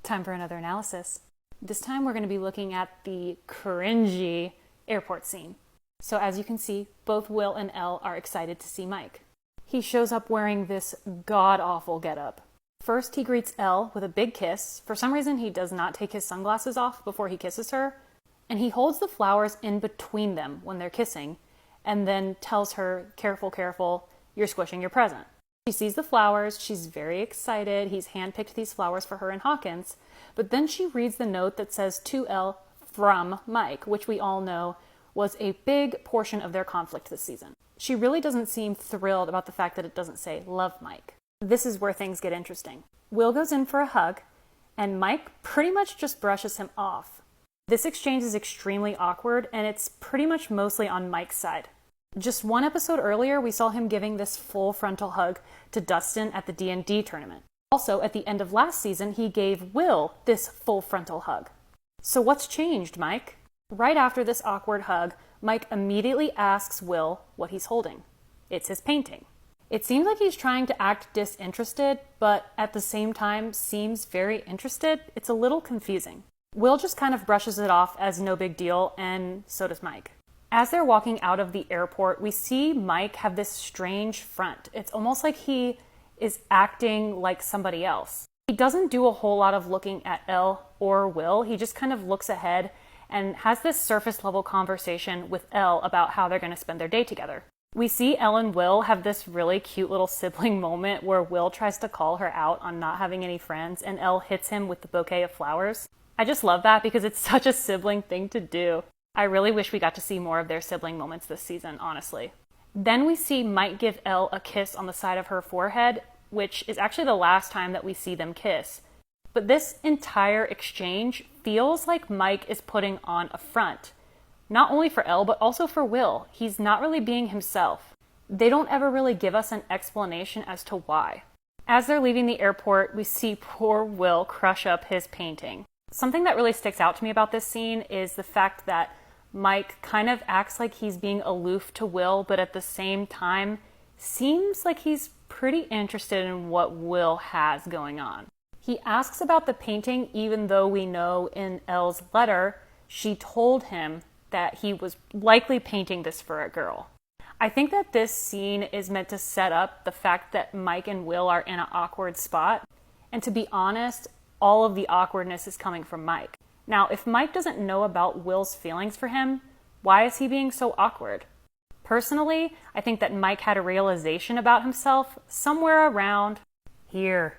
Time for another analysis. This time we're going to be looking at the cringy airport scene. So as you can see, both Will and Elle are excited to see Mike. He shows up wearing this god-awful getup. First, he greets Elle with a big kiss. For some reason, he does not take his sunglasses off before he kisses her. And he holds the flowers in between them when they're kissing, and then tells her, careful, careful, you're squishing your present. She sees the flowers, she's very excited, he's handpicked these flowers for her in Hawkins, but then she reads the note that says to Elle from Mike, which we all know was a big portion of their conflict this season. She really doesn't seem thrilled about the fact that it doesn't say love Mike. This is where things get interesting. Will goes in for a hug, and Mike pretty much just brushes him off. This exchange is extremely awkward, and it's pretty much mostly on Mike's side. Just one episode earlier, we saw him giving this full frontal hug to Dustin at the D&D tournament. Also, at the end of last season, he gave Will this full frontal hug. So what's changed, Mike? Right after this awkward hug, Mike immediately asks Will what he's holding. It's his painting. It seems like he's trying to act disinterested, but at the same time seems very interested. It's a little confusing. Will just kind of brushes it off as no big deal, and so does Mike. As they're walking out of the airport, we see Mike have this strange front. It's almost like he is acting like somebody else. He doesn't do a whole lot of looking at Elle or Will. He just kind of looks ahead and has this surface level conversation with Elle about how they're going to spend their day together. We see Elle and Will have this really cute little sibling moment where Will tries to call her out on not having any friends and Elle hits him with the bouquet of flowers. I just love that because it's such a sibling thing to do. I really wish we got to see more of their sibling moments this season, honestly. Then we see Mike give Elle a kiss on the side of her forehead, which is actually the last time that we see them kiss. But this entire exchange feels like Mike is putting on a front. Not only for Elle, but also for Will. He's not really being himself. They don't ever really give us an explanation as to why. As they're leaving the airport, we see poor Will crush up his painting. Something that really sticks out to me about this scene is the fact that Mike kind of acts like he's being aloof to Will, but at the same time seems like he's pretty interested in what Will has going on. He asks about the painting even though we know in Elle's letter she told him that he was likely painting this for a girl. I think that this scene is meant to set up the fact that Mike and Will are in an awkward spot. And to be honest, all of the awkwardness is coming from Mike. Now, if Mike doesn't know about Will's feelings for him, why is he being so awkward? Personally, I think that Mike had a realization about himself somewhere around here.